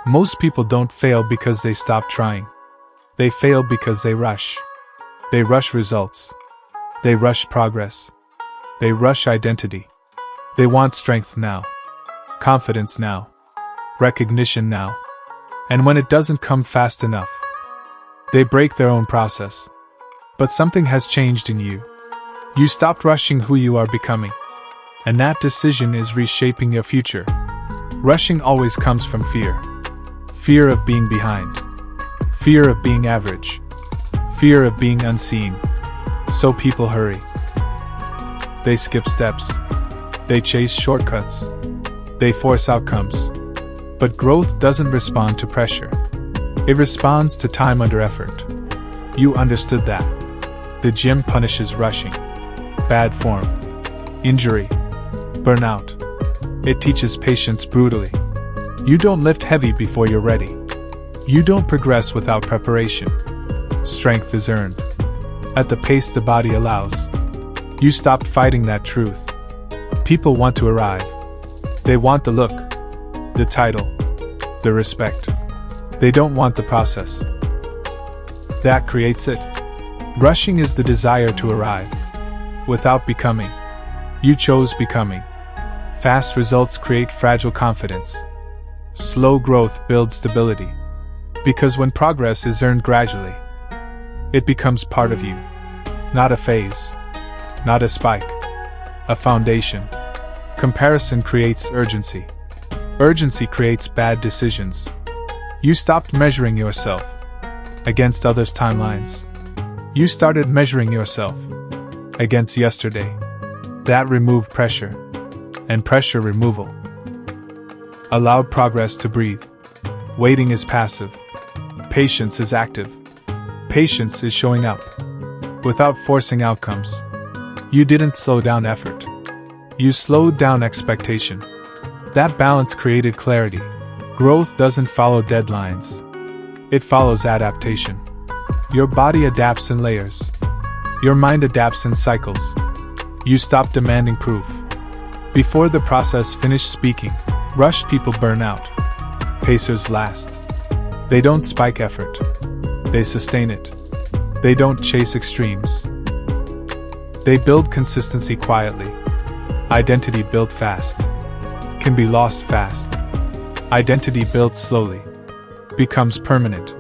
Most people don't fail because they stop trying. They fail because they rush. They rush results. They rush progress. They rush identity. They want strength now, confidence now, recognition now. And when it doesn't come fast enough, they break their own process. But something has changed in you. You stopped rushing who you are becoming. And that decision is reshaping your future. Rushing always comes from fear. Fear of being behind. Fear of being average. Fear of being unseen. So people hurry. They skip steps. They chase shortcuts. They force outcomes. But growth doesn't respond to pressure. It responds to time under effort. You understood that. The gym punishes rushing, bad form, injury, burnout. It teaches patience brutally. You don't lift heavy before you're ready. You don't progress without preparation. Strength is earned at the pace the body allows. You stopped fighting that truth. People want to arrive. They want the look, the title, the respect. They don't want the process. That creates it. Rushing is the desire to arrive without becoming. You chose becoming. Fast results create fragile confidence. Slow growth builds stability. Because when progress is earned gradually, it becomes part of you. Not a phase. Not a spike. A foundation. Comparison creates urgency. Urgency creates bad decisions. You stopped measuring yourself against others' timelines. You started measuring yourself against yesterday. That removed pressure. And pressure removal allowed progress to breathe. Waiting is passive. Patience is active. Patience is showing up without forcing outcomes. You didn't slow down effort. You slowed down expectation. That balance created clarity. Growth doesn't follow deadlines. It follows adaptation. Your body adapts in layers. Your mind adapts in cycles. You stop demanding proof before the process finished speaking. Rushed people burn out. Pacers last. They don't spike effort. They sustain it. They don't chase extremes. They build consistency quietly. Identity built fast can be lost fast. Identity built slowly becomes permanent.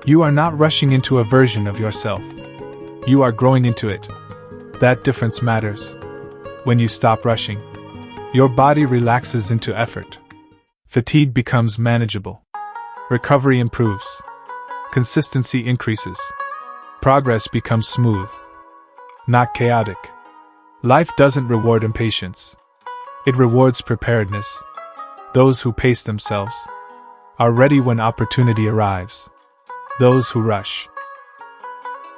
You are not rushing into a version of yourself. You are growing into it. That difference matters. When you stop rushing, your body relaxes into effort. Fatigue becomes manageable. Recovery improves. Consistency increases. Progress becomes smooth, not chaotic. Life doesn't reward impatience. It rewards preparedness. Those who pace themselves are ready when opportunity arrives. Those who rush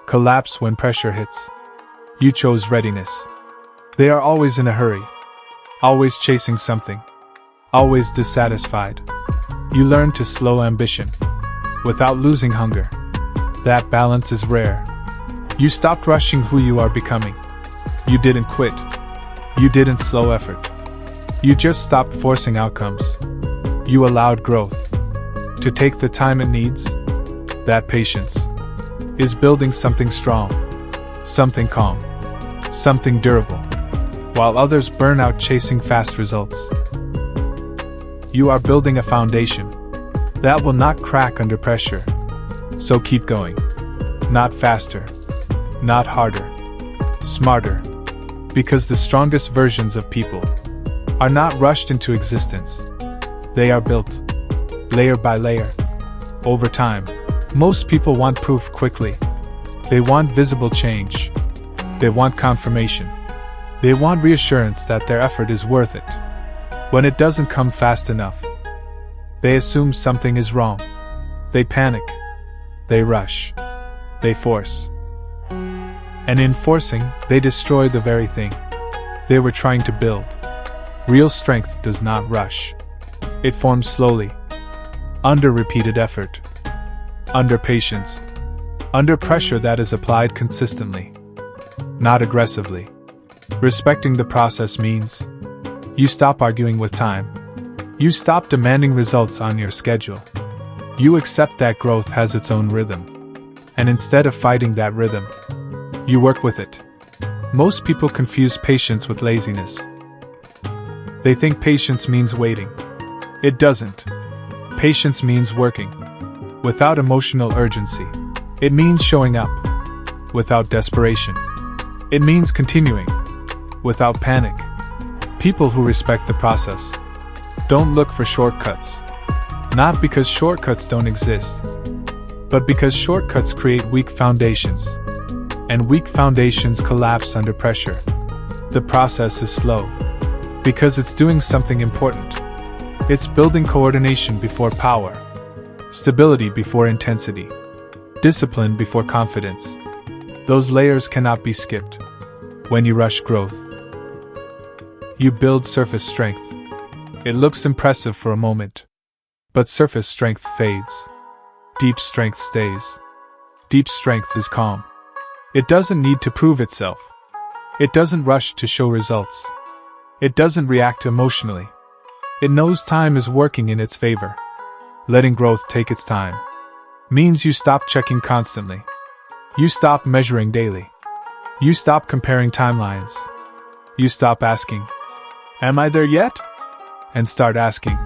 collapse when pressure hits. You chose readiness. They are always in a hurry, always chasing something, always dissatisfied. You learn to slow ambition without losing hunger. That balance is rare. You stopped rushing who you are becoming. You didn't quit. You didn't slow effort. You just stopped forcing outcomes. You allowed growth to take the time it needs. That patience is building something strong, something calm, something durable. While others burn out chasing fast results, you are building a foundation that will not crack under pressure. So keep going. Not faster, not harder, smarter. Because the strongest versions of people are not rushed into existence. They are built, layer by layer, over time. Most people want proof quickly. They want visible change. They want confirmation. They want reassurance that their effort is worth it. When it doesn't come fast enough, they assume something is wrong. They panic. They rush. They force. And in forcing, they destroy the very thing they were trying to build. Real strength does not rush. It forms slowly, under repeated effort, under patience, under pressure that is applied consistently, not aggressively. Respecting the process means you stop arguing with time. You stop demanding results on your schedule. You accept that growth has its own rhythm. And instead of fighting that rhythm, you work with it. Most people confuse patience with laziness. They think patience means waiting. It doesn't. Patience means working. Without emotional urgency. It means showing up. Without desperation. It means continuing. Without panic. People who respect the process don't look for shortcuts. Not because shortcuts don't exist, but because shortcuts create weak foundations. And weak foundations collapse under pressure. The process is slow because it's doing something important. It's building coordination before power, stability before intensity, discipline before confidence. Those layers cannot be skipped. When you rush growth, you build surface strength. It looks impressive for a moment, but surface strength fades. Deep strength stays. Deep strength is calm. It doesn't need to prove itself. It doesn't rush to show results. It doesn't react emotionally. It knows time is working in its favor. Letting growth take its time means you stop checking constantly. You stop measuring daily. You stop comparing timelines. You stop asking, "Am I there yet?" And start asking,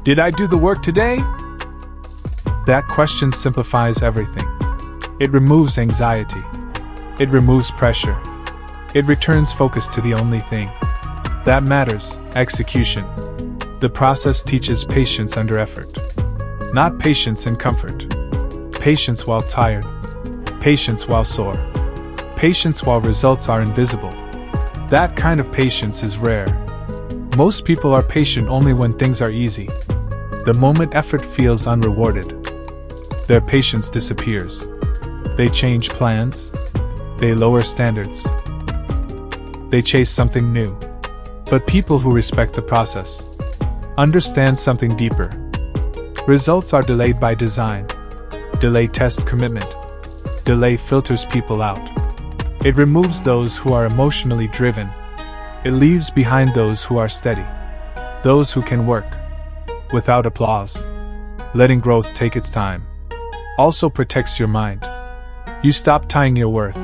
"Did I do the work today?" That question simplifies everything. It removes anxiety. It removes pressure. It returns focus to the only thing that matters: execution. The process teaches patience under effort. Not patience in comfort. Patience while tired. Patience while sore. Patience while results are invisible. That kind of patience is rare. Most people are patient only when things are easy. The moment effort feels unrewarded, their patience disappears. They change plans. They lower standards. They chase something new. But people who respect the process understand something deeper. Results are delayed by design. Delay tests commitment. Delay filters people out. It removes those who are emotionally driven. It leaves behind those who are steady. Those who can work without applause. Letting growth take its time also protects your mind. You stop tying your worth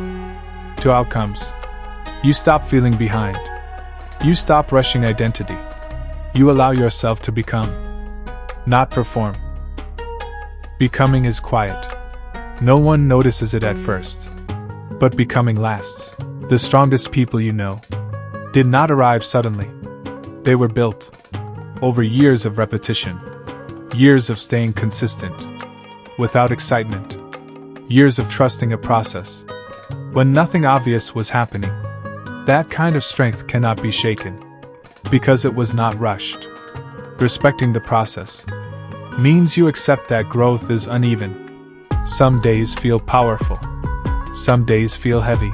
to outcomes. You stop feeling behind. You stop rushing identity. You allow yourself to become, not perform. Becoming is quiet. No one notices it at first. But becoming lasts. The strongest people you know did not arrive suddenly. They were built over years of repetition, years of staying consistent, without excitement, years of trusting a process when nothing obvious was happening. That kind of strength cannot be shaken because it was not rushed. Respecting the process means you accept that growth is uneven. Some days feel powerful. Some days feel heavy.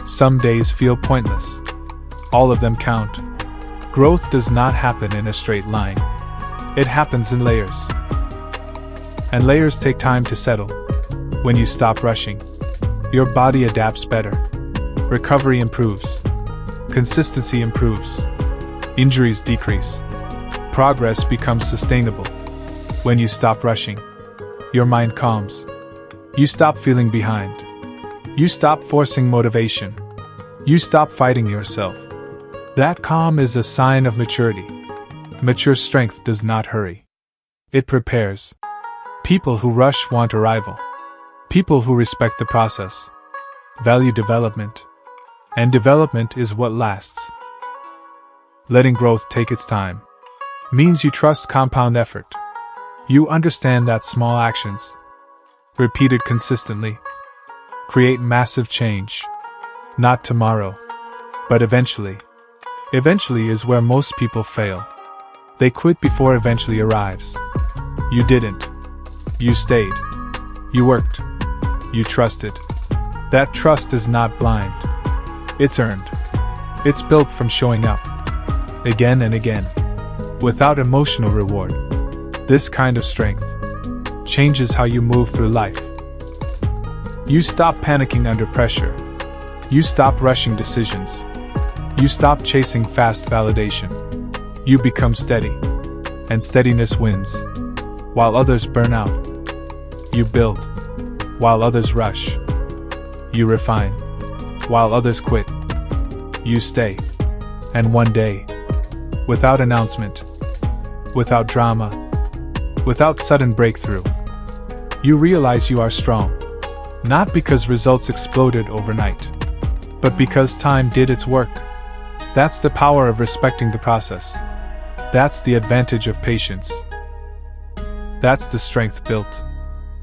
Some days feel pointless. All of them count. Growth does not happen in a straight line. It happens in layers. And layers take time to settle. When you stop rushing, your body adapts better. Recovery improves. Consistency improves. Injuries decrease. Progress becomes sustainable. When you stop rushing, your mind calms. You stop feeling behind. You stop forcing motivation. You stop fighting yourself. That calm is a sign of maturity. Mature strength does not hurry. It prepares. People who rush want arrival. People who respect the process value development. And development is what lasts. Letting growth take its time means you trust compound effort. You understand that small actions, repeated consistently, create massive change. Not tomorrow, but eventually. Eventually is where most people fail. They quit before eventually arrives. You didn't. You stayed. You worked. You trusted. That trust is not blind. It's earned. It's built from showing up again and again, without emotional reward. This kind of strength changes how you move through life. You stop panicking under pressure. You stop rushing decisions. You stop chasing fast validation. You become steady. and steadiness wins. While others burn out, you build. While others rush, you refine. While others quit, you stay. And one day, without announcement, without drama, without sudden breakthrough, you realize you are strong. Not because results exploded overnight, but because time did its work. That's the power of respecting the process. That's the advantage of patience. That's the strength built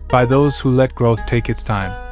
by those who let growth take its time.